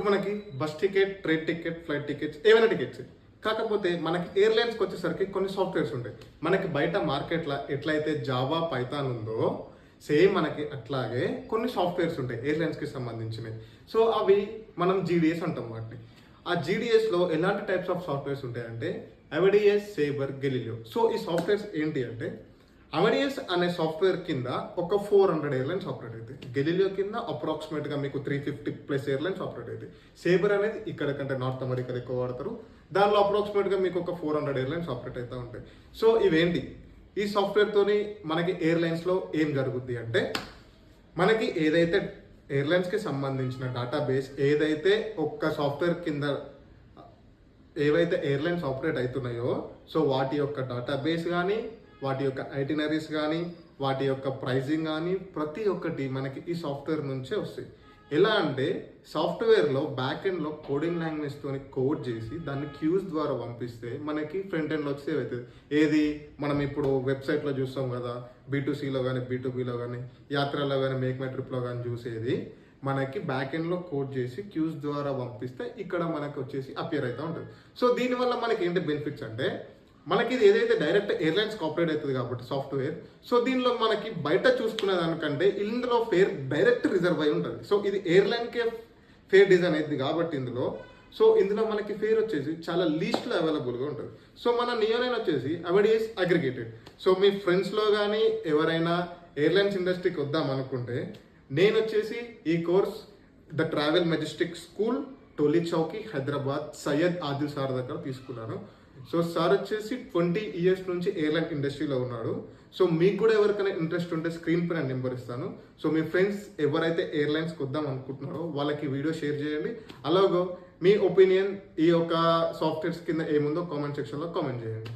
ఇప్పుడు మనకి bus ticket, train ticket, flight tickets, ఏమైనా టికెట్స్. కాకపోతే మనకి ఎయిర్లైన్స్కి వచ్చేసరికి కొన్ని సాఫ్ట్వేర్స్ ఉంటాయి. మనకి బయట మార్కెట్లో ఎట్లయితే జావా, పైథాన్ ఉందో సేమ్ మనకి అట్లాగే కొన్ని సాఫ్ట్వేర్స్ ఉంటాయి ఎయిర్లైన్స్కి సంబంధించినవి. సో అవి మనం జీడిఎస్ అంటాం వాటిని. ఆ జీడిఎస్లో ఎలాంటి టైప్స్ ఆఫ్ సాఫ్ట్వేర్స్ ఉంటాయంటే అమెడియస్, సేబర్, గెలీలియో. సో ఈ సాఫ్ట్వేర్స్ ఏంటి అంటే అమెడియస్ అనే సాఫ్ట్వేర్ కింద ఒక 400 ఎయిర్లైన్స్ ఆపరేట్ అవుతాయి. గెలీలియో కింద అప్రాక్సిమేట్గా మీకు 350+ ఎయిర్లైన్స్ ఆపరేట్ అవుతాయి. సేబర్ అనేది ఇక్కడ కంటే నార్త్ అమెరికాలో ఎక్కువ వాడతారు. దానిలో అప్రాక్సిమేట్గా మీకు ఒక 400 ఎయిర్లైన్స్ ఆపరేట్ అవుతూ ఉంటాయి. సో ఇవేంటి, ఈ సాఫ్ట్వేర్తోని మనకి ఎయిర్లైన్స్లో ఏం జరుగుద్ది అంటే మనకి ఏదైతే ఎయిర్లైన్స్కి సంబంధించిన డేటాబేస్ ఏదైతే ఒక్క సాఫ్ట్వేర్ కింద ఏవైతే ఎయిర్లైన్స్ ఆపరేట్ అవుతున్నాయో సో వాటి యొక్క డేటాబేస్ కానీ, వాటి యొక్క ఐటినరీస్ కానీ, వాటి యొక్క ప్రైజింగ్ కానీ ప్రతి ఒక్కటి మనకి ఈ సాఫ్ట్వేర్ నుంచే వస్తాయి. ఎలా అంటే సాఫ్ట్వేర్లో బ్యాక్ ఎండ్లో కోడింగ్ లాంగ్వేజ్తో కోడ్ చేసి దాన్ని క్యూస్ ద్వారా పంపిస్తే మనకి ఫ్రంట్ ఎండ్లో సేవ్ అవుతుంది. ఏది మనం ఇప్పుడు వెబ్సైట్లో చూస్తాం కదా, B2Cలో కానీ, B2Bలో కానీ, యాత్రలో కానీ, మేక్ మై ట్రిప్లో కానీ చూసేది మనకి బ్యాక్ ఎండ్లో కోడ్ చేసి క్యూస్ ద్వారా పంపిస్తే ఇక్కడ మనకి వచ్చేసి అపియర్ అవుతూ ఉంటుంది. సో దీనివల్ల మనకి ఏంటి బెనిఫిట్స్ అంటే మనకి ఇది ఏదైతే డైరెక్ట్ ఎయిర్లైన్స్ ఆపరేట్ అవుతుంది కాబట్టి సాఫ్ట్వేర్, సో దీనిలో మనకి బయట చూసుకునే దానికంటే ఇందులో ఫేర్ డైరెక్ట్ రిజర్వ్ అయి ఉంటుంది. సో ఇది ఎయిర్లైన్కే ఫేర్ డిజైన్ అవుతుంది కాబట్టి ఇందులో మనకి ఫేర్ వచ్చేసి చాలా లీస్ట్లో అవైలబుల్గా ఉంటుంది. సో మన నియోనైన్ వచ్చేసి అమెడియస్ అగ్రిగేటెడ్. సో మీ ఫ్రెండ్స్లో కానీ ఎవరైనా ఎయిర్లైన్స్ ఇండస్ట్రీకి వద్దాం అనుకుంటే నేను వచ్చేసి ఈ course the travel majestic school, Toli Chowki, Hyderabad, Syed Adil sir దగ్గర తీసుకున్నాను. సో సార్ వచ్చేసి 20 years నుంచి ఎయిర్లైన్ ఇండస్ట్రీలో ఉన్నాడు. సో మీకు కూడా ఎవరికైనా ఇంట్రెస్ట్ ఉంటే స్క్రీన్ పైన నెంబర్ ఇస్తాను. సో మీ ఫ్రెండ్స్ ఎవరైతే ఎయిర్లైన్స్కి వద్దాం అనుకుంటున్నారో వాళ్ళకి వీడియో షేర్ చేయండి. అలాగో మీ ఒపీనియన్ ఈ యొక్క సాఫ్ట్వేర్స్ కింద ఏముందో కామెంట్ సెక్షన్లో కామెంట్ చేయండి.